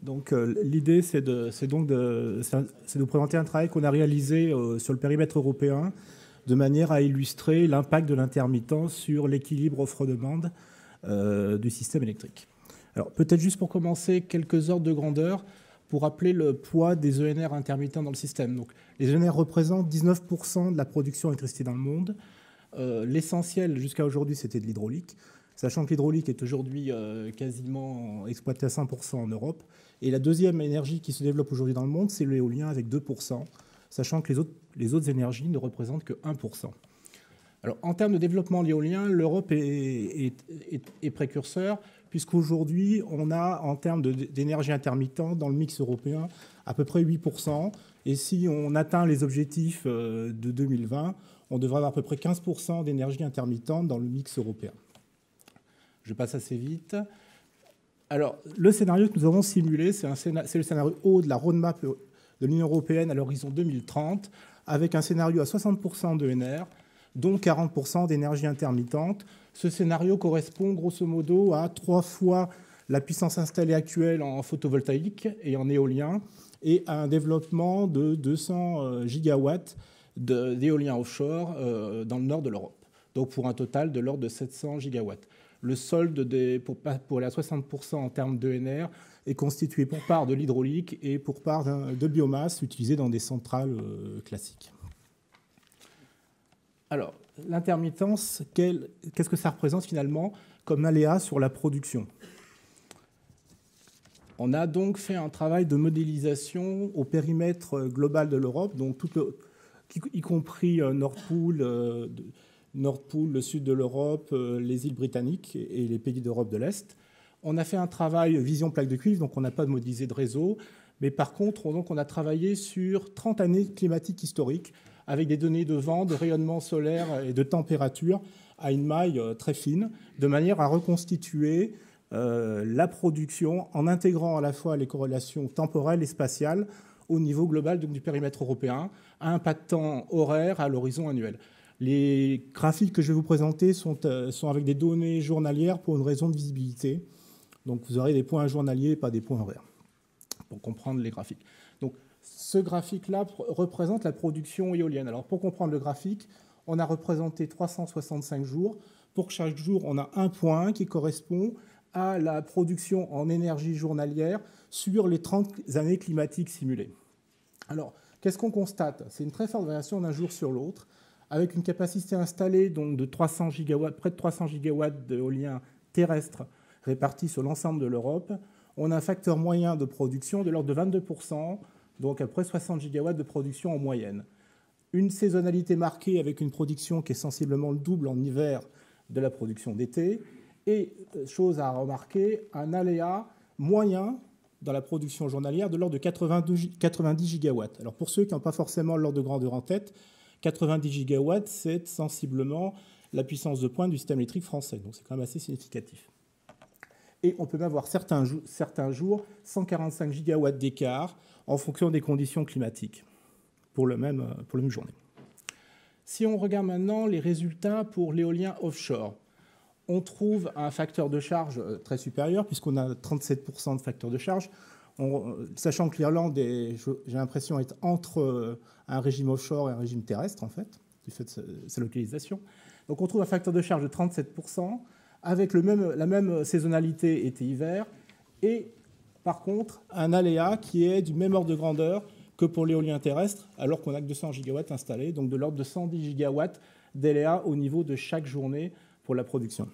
Donc l'idée, c'est de vous présenter un travail qu'on a réalisé sur le périmètre européen de manière à illustrer l'impact de l'intermittence sur l'équilibre offre-demande du système électrique. Alors peut-être juste pour commencer, quelques ordres de grandeur pour rappeler le poids des ENR intermittents dans le système. Donc, les ENR représentent 19% de la production d'électricité dans le monde. L'essentiel jusqu'à aujourd'hui, c'était de l'hydraulique, sachant que l'hydraulique est aujourd'hui quasiment exploitée à 5% en Europe. Et la deuxième énergie qui se développe aujourd'hui dans le monde, c'est l'éolien avec 2%, sachant que les autres énergies ne représentent que 1%. Alors, en termes de développement de l'éolien, l'Europe est précurseur, puisqu'aujourd'hui, on a, en termes d'énergie intermittente, dans le mix européen, à peu près 8%. Et si on atteint les objectifs de 2020, on devrait avoir à peu près 15% d'énergie intermittente dans le mix européen. Je passe assez vite. Alors, le scénario que nous avons simulé, c'est le scénario haut de la roadmap de l'Union européenne à l'horizon 2030, avec un scénario à 60% d'ENR, dont 40% d'énergie intermittente. Ce scénario correspond grosso modo à 3 fois la puissance installée actuelle en photovoltaïque et en éolien, et à un développement de 200 gigawatts d'éolien offshore dans le nord de l'Europe. Donc pour un total de l'ordre de 700 gigawatts. Le solde pour la 60% en termes d'ENR est constitué pour part de l'hydraulique et pour part de biomasse utilisée dans des centrales classiques. Alors, l'intermittence, qu'est-ce que ça représente finalement comme aléa sur la production? On a donc fait un travail de modélisation au périmètre global de l'Europe, donc y compris Nord Pool, le sud de l'Europe, les îles britanniques et les pays d'Europe de l'Est. On a fait un travail vision plaque de cuivre, donc on n'a pas modélisé de réseau, mais par contre, on a travaillé sur 30 années climatiques historiques, avec des données de vent, de rayonnement solaire et de température à une maille très fine, de manière à reconstituer la production en intégrant à la fois les corrélations temporelles et spatiales au niveau global du périmètre européen, à un pas de temps horaire à l'horizon annuel. Les graphiques que je vais vous présenter sont avec des données journalières pour une raison de visibilité. Donc vous aurez des points journaliers et pas des points horaires pour comprendre les graphiques. Donc, ce graphique-là représente la production éolienne. Alors, pour comprendre le graphique, on a représenté 365 jours. Pour chaque jour, on a un point qui correspond à la production en énergie journalière sur les 30 années climatiques simulées. Alors, qu'est-ce qu'on constate? C'est une très forte variation d'un jour sur l'autre, avec une capacité installée donc, de 300 gigawatts, près de 300 gigawatts d'éolien terrestre répartis sur l'ensemble de l'Europe. On a un facteur moyen de production de l'ordre de 22%, donc à peu près 60 gigawatts de production en moyenne. Une saisonnalité marquée avec une production qui est sensiblement le double en hiver de la production d'été. Et, chose à remarquer, un aléa moyen dans la production journalière de l'ordre de 90 gigawatts. Alors pour ceux qui n'ont pas forcément l'ordre de grandeur en tête, 90 gigawatts, c'est sensiblement la puissance de pointe du système électrique français. Donc c'est quand même assez significatif. Et on peut même avoir certains jours 145 gigawatts d'écart en fonction des conditions climatiques pour la même journée. Si on regarde maintenant les résultats pour l'éolien offshore, on trouve un facteur de charge très supérieur puisqu'on a 37% de facteur de charge, sachant que l'Irlande, j'ai l'impression, est entre un régime offshore et un régime terrestre, en fait, du fait de sa localisation. Donc on trouve un facteur de charge de 37%, avec la même saisonnalité été-hiver, et par contre, un aléa qui est du même ordre de grandeur que pour l'éolien terrestre, alors qu'on n'a que 200 gigawatts installés, donc de l'ordre de 110 gigawatts d'aléa au niveau de chaque journée pour la production.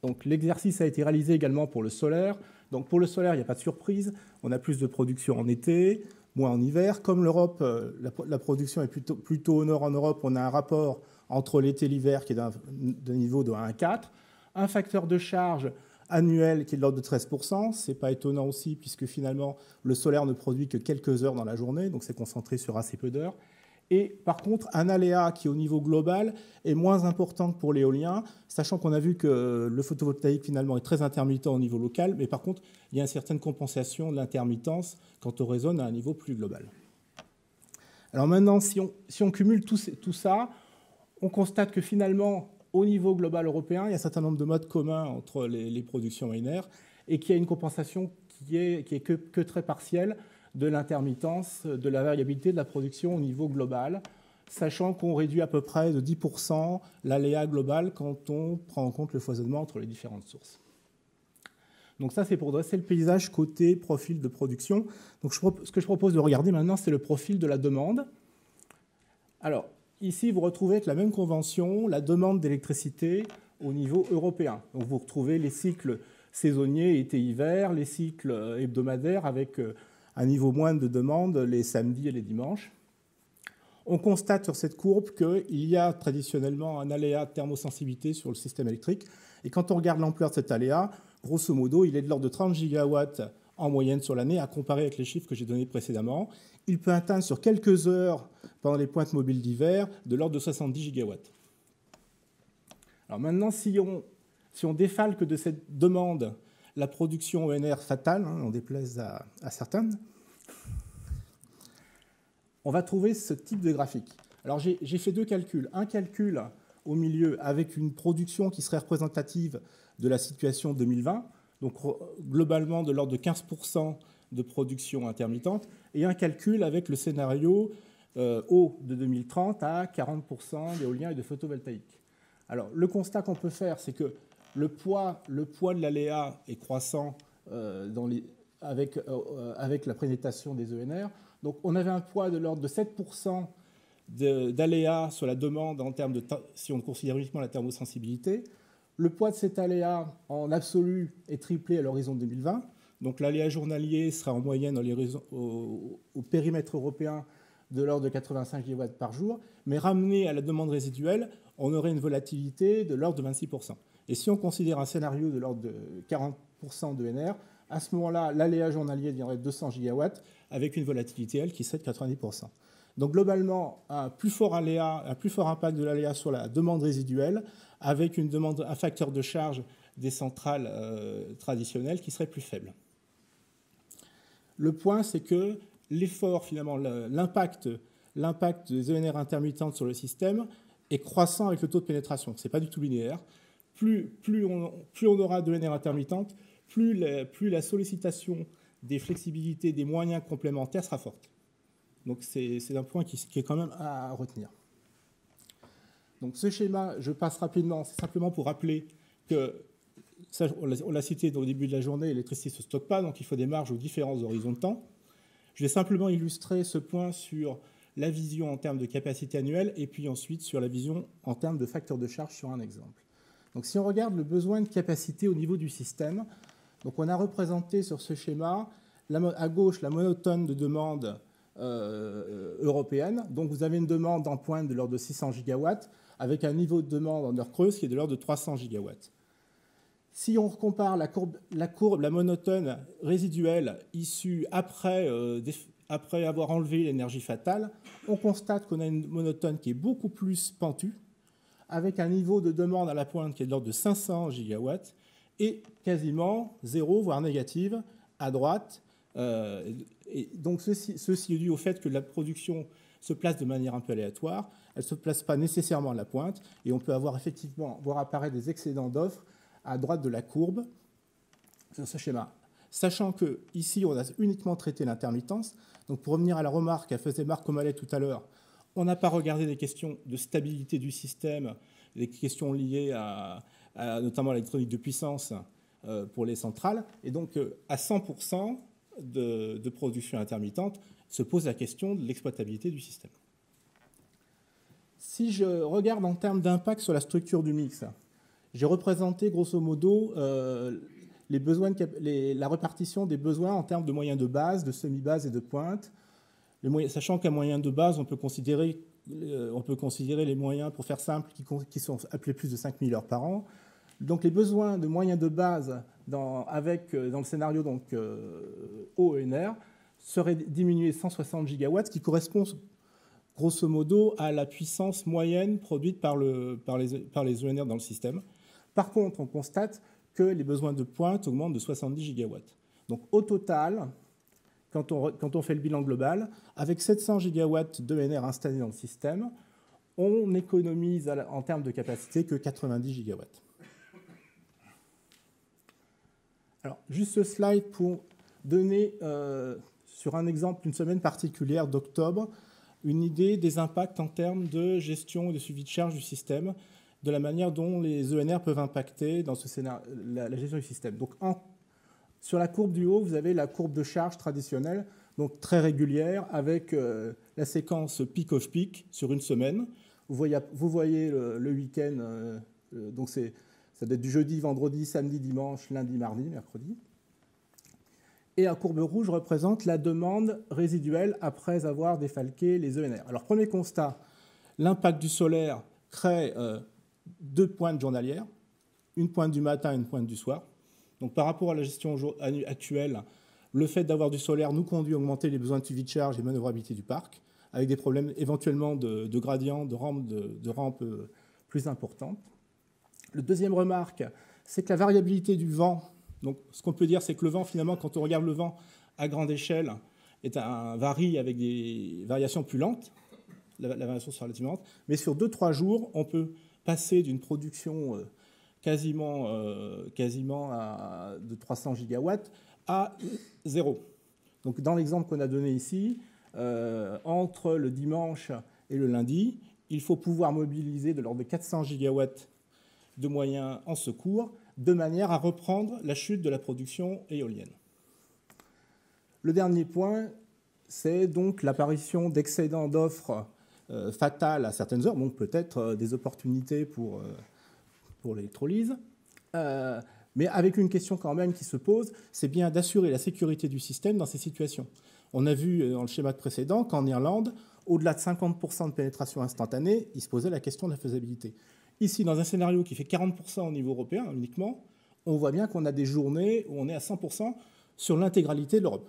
Donc l'exercice a été réalisé également pour le solaire. Donc pour le solaire, il n'y a pas de surprise, on a plus de production en été, moins en hiver. Comme l'Europe, la production est plutôt au nord en Europe, on a un rapport entre l'été et l'hiver qui est d'un niveau de 1 à 4. Un facteur de charge annuel qui est de l'ordre de 13%. Ce n'est pas étonnant aussi, puisque finalement, le solaire ne produit que quelques heures dans la journée, donc c'est concentré sur assez peu d'heures. Et par contre, un aléa qui, au niveau global, est moins important que pour l'éolien, sachant qu'on a vu que le photovoltaïque, finalement, est très intermittent au niveau local, mais par contre, il y a une certaine compensation de l'intermittence quand on raisonne à un niveau plus global. Alors maintenant, si on cumule tout ça, on constate que finalement, au niveau global européen, il y a un certain nombre de modes communs entre les productions ENR. et qui a une compensation qui est que très partielle de l'intermittence, de la variabilité de la production au niveau global, sachant qu'on réduit à peu près de 10% l'aléa global quand on prend en compte le foisonnement entre les différentes sources. Donc ça, c'est pour dresser le paysage côté profil de production. Donc ce que je propose de regarder maintenant, c'est le profil de la demande. Alors, ici, vous retrouvez avec la même convention la demande d'électricité au niveau européen. Donc vous retrouvez les cycles saisonniers, été-hiver, les cycles hebdomadaires avec un niveau moindre de demande les samedis et les dimanches. On constate sur cette courbe qu'il y a traditionnellement un aléa de thermosensibilité sur le système électrique. Et quand on regarde l'ampleur de cet aléa, grosso modo, il est de l'ordre de 30 gigawatts en moyenne sur l'année, à comparer avec les chiffres que j'ai donnés précédemment. Il peut atteindre sur quelques heures, pendant les pointes mobiles d'hiver, de l'ordre de 70 gigawatts. Alors maintenant, si on défalque de cette demande la production ENR fatale, on déplaise à certaines, on va trouver ce type de graphique. Alors j'ai fait deux calculs. Un calcul au milieu avec une production qui serait représentative de la situation 2020, donc globalement de l'ordre de 15% de production intermittente, et un calcul avec le scénario haut de 2030 à 40% d'éolien et de photovoltaïque. Alors le constat qu'on peut faire, c'est que le poids de l'aléa est croissant avec la pénétration des ENR. Donc on avait un poids de l'ordre de 7% d'aléa sur la demande en termes de, si on considère uniquement la thermosensibilité. Le poids de cet aléa en absolu est triplé à l'horizon 2020. Donc l'aléa journalier sera en moyenne au périmètre européen de l'ordre de 85 GW par jour, mais ramené à la demande résiduelle, on aurait une volatilité de l'ordre de 26%. Et si on considère un scénario de l'ordre de 40% de NR, à ce moment-là, l'aléa journalier deviendrait de 200 gigawatts avec une volatilité, elle, qui serait de 90%. Donc globalement, un plus fort impact de l'aléa sur la demande résiduelle avec un facteur de charge des centrales traditionnelles qui serait plus faible. Le point, c'est que l'effort, finalement, l'impact des ENR intermittentes sur le système est croissant avec le taux de pénétration. Ce n'est pas du tout linéaire. Plus on aura d'ENR intermittentes, plus la sollicitation des flexibilités, des moyens complémentaires sera forte. Donc c'est un point qui est quand même à retenir. Donc ce schéma, je passe rapidement, c'est simplement pour rappeler que, ça, on l'a cité au début de la journée, l'électricité ne se stocke pas, donc il faut des marges aux différents horizons de temps. Je vais simplement illustrer ce point sur la vision en termes de capacité annuelle et puis ensuite sur la vision en termes de facteur de charge sur un exemple. Donc si on regarde le besoin de capacité au niveau du système, donc on a représenté sur ce schéma, à gauche, la monotonne de demande européenne. Donc vous avez une demande en pointe de l'ordre de 600 gigawatts avec un niveau de demande en heure creuse qui est de l'ordre de 300 gigawatts. Si on compare la courbe, la monotone résiduelle issue après avoir enlevé l'énergie fatale, on constate qu'on a une monotone qui est beaucoup plus pentue, avec un niveau de demande à la pointe qui est de l'ordre de 500 gigawatts, et quasiment zéro, voire négative, à droite. Et donc ceci est dû au fait que la production se place de manière un peu aléatoire, elle ne se place pas nécessairement à la pointe, et on peut avoir effectivement voir apparaître des excédents d'offres à droite de la courbe sur ce schéma. Sachant qu'ici, on a uniquement traité l'intermittence. Donc pour revenir à la remarque qu'a faisait Marc Omalet tout à l'heure, on n'a pas regardé des questions de stabilité du système, des questions liées à notamment à l'électronique de puissance pour les centrales. Et donc à 100% de production intermittente se pose la question de l'exploitabilité du système. Si je regarde en termes d'impact sur la structure du mix, j'ai représenté grosso modo la répartition des besoins en termes de moyens de base, de semi-base et de pointe. Sachant qu'un moyen de base, on peut considérer les moyens, pour faire simple, qui sont appelés plus de 5000 heures par an. Donc les besoins de moyens de base dans le scénario OENR seraient diminués 160 gigawatts, ce qui correspond grosso modo à la puissance moyenne produite par les ENR dans le système. Par contre, on constate que les besoins de pointe augmentent de 70 gigawatts. Donc au total, quand on fait le bilan global, avec 700 gigawatts d'ENR installés dans le système, on économise en termes de capacité que 90 gigawatts. Alors, juste ce slide pour donner, sur un exemple, une semaine particulière d'octobre, une idée des impacts en termes de gestion et de suivi de charge du système, de la manière dont les ENR peuvent impacter dans ce scénario, la gestion du système. Donc, sur la courbe du haut, vous avez la courbe de charge traditionnelle, donc très régulière, avec la séquence peak of peak sur une semaine. Vous voyez le week-end, donc ça doit être du jeudi, vendredi, samedi, dimanche, lundi, mardi, mercredi. Et la courbe rouge représente la demande résiduelle après avoir défalqué les ENR. Alors, premier constat, l'impact du solaire crée 2 pointes journalières, une pointe du matin et une pointe du soir. Donc, par rapport à la gestion actuelle, le fait d'avoir du solaire nous conduit à augmenter les besoins de suivi de charge et manœuvrabilité du parc, avec des problèmes éventuellement de gradient, de rampe plus importantes. Le deuxième remarque, c'est que la variabilité du vent, donc ce qu'on peut dire, c'est que le vent, finalement, quand on regarde le vent à grande échelle, varie avec des variations plus lentes, la variation sera relativement lente, mais sur 2-3 jours, on peut passer d'une production quasiment de 300 gigawatts à 0. Donc dans l'exemple qu'on a donné ici, entre le dimanche et le lundi, il faut pouvoir mobiliser de l'ordre de 400 gigawatts de moyens en secours, de manière à reprendre la chute de la production éolienne. Le dernier point, c'est donc l'apparition d'excédents d'offres fatales à certaines heures, donc peut-être des opportunités pour l'électrolyse, mais avec une question quand même qui se pose, c'est bien d'assurer la sécurité du système dans ces situations. On a vu dans le schéma précédent qu'en Irlande, au-delà de 50% de pénétration instantanée, il se posait la question de la faisabilité. Ici, dans un scénario qui fait 40% au niveau européen uniquement, on voit bien qu'on a des journées où on est à 100% sur l'intégralité de l'Europe.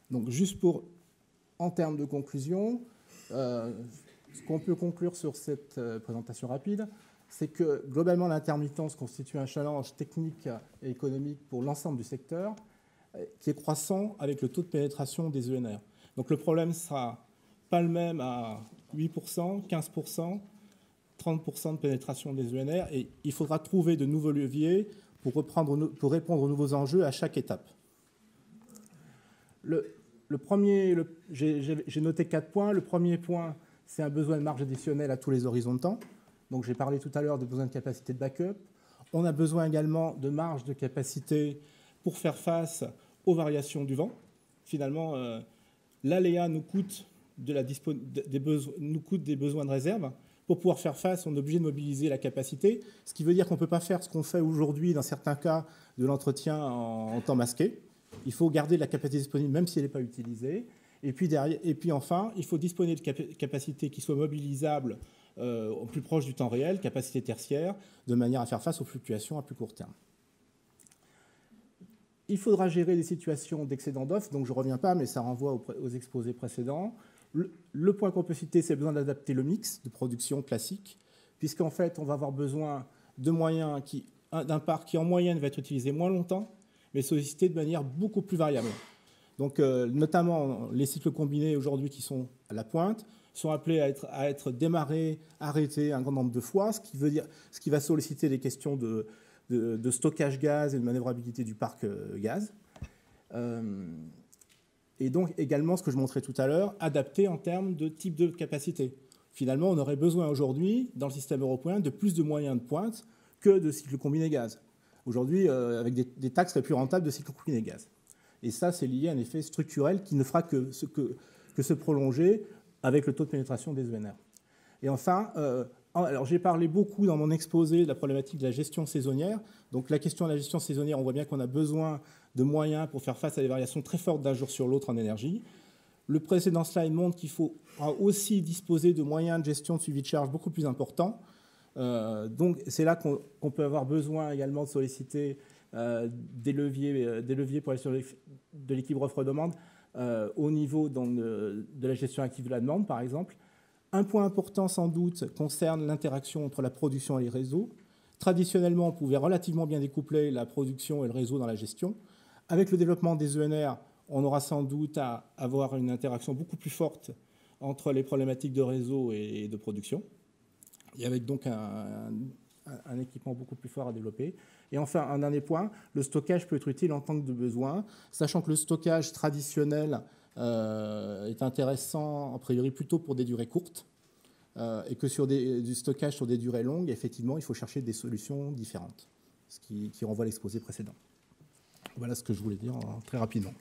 Donc, juste en termes de conclusion, ce qu'on peut conclure sur cette présentation rapide, c'est que globalement, l'intermittence constitue un challenge technique et économique pour l'ensemble du secteur, qui est croissant avec le taux de pénétration des ENR. Donc, le problème ne sera pas le même à 8%, 15%, 30% de pénétration des ENR, et il faudra trouver de nouveaux leviers pour répondre aux nouveaux enjeux à chaque étape. J'ai noté 4 points. Le premier point, c'est un besoin de marge additionnelle à tous les horizons de temps. Donc j'ai parlé tout à l'heure de besoin de capacité de backup. On a besoin également de marge de capacité pour faire face aux variations du vent. Finalement, l'aléa nous coûte des besoins de réserve. Pour pouvoir faire face, on est obligé de mobiliser la capacité, ce qui veut dire qu'on ne peut pas faire ce qu'on fait aujourd'hui, dans certains cas, de l'entretien en temps masqué. Il faut garder la capacité disponible, même si elle n'est pas utilisée. Et puis enfin, il faut disposer de capacités qui soient mobilisables au plus proche du temps réel, capacité tertiaire, de manière à faire face aux fluctuations à plus court terme. Il faudra gérer des situations d'excédent d'offres, donc je ne reviens pas, mais ça renvoie aux exposés précédents. Le point qu'on peut citer, c'est le besoin d'adapter le mix de production classique, puisqu'en fait, on va avoir besoin de moyens d'un parc qui, en moyenne, va être utilisé moins longtemps, mais sollicité de manière beaucoup plus variable. Donc, notamment, les cycles combinés aujourd'hui qui sont à la pointe sont appelés à être démarrés, arrêtés un grand nombre de fois, ce qui va solliciter des questions de stockage gaz et de manœuvrabilité du parc gaz. Et donc, également, ce que je montrais tout à l'heure, adapté en termes de type de capacité. Finalement, on aurait besoin aujourd'hui, dans le système européen, de plus de moyens de pointe que de cycles combinés gaz. Aujourd'hui, avec des taxes très plus rentables de cycles combinés gaz. Et ça, c'est lié à un effet structurel qui ne fera que se prolonger avec le taux de pénétration des ENR. Et enfin, alors j'ai parlé beaucoup dans mon exposé de la problématique de la gestion saisonnière. Donc la question de la gestion saisonnière, on voit bien qu'on a besoin de moyens pour faire face à des variations très fortes d'un jour sur l'autre en énergie. Le précédent slide montre qu'il faut aussi disposer de moyens de gestion de suivi de charge beaucoup plus importants. Donc c'est là qu'on peut avoir besoin également de solliciter des leviers pour la gestion de l'équilibre offre-demande au niveau de la gestion active de la demande, par exemple. Un point important, sans doute, concerne l'interaction entre la production et les réseaux. Traditionnellement, on pouvait relativement bien découpler la production et le réseau dans la gestion. Avec le développement des ENR, on aura sans doute à avoir une interaction beaucoup plus forte entre les problématiques de réseau et de production. Et avec donc un un équipement beaucoup plus fort à développer. Et enfin, un dernier point, le stockage peut être utile en tant que de besoin, sachant que le stockage traditionnel est intéressant, a priori, plutôt pour des durées courtes, et que sur du stockage sur des durées longues, effectivement, il faut chercher des solutions différentes, ce qui renvoie à l'exposé précédent. Voilà ce que je voulais dire très rapidement.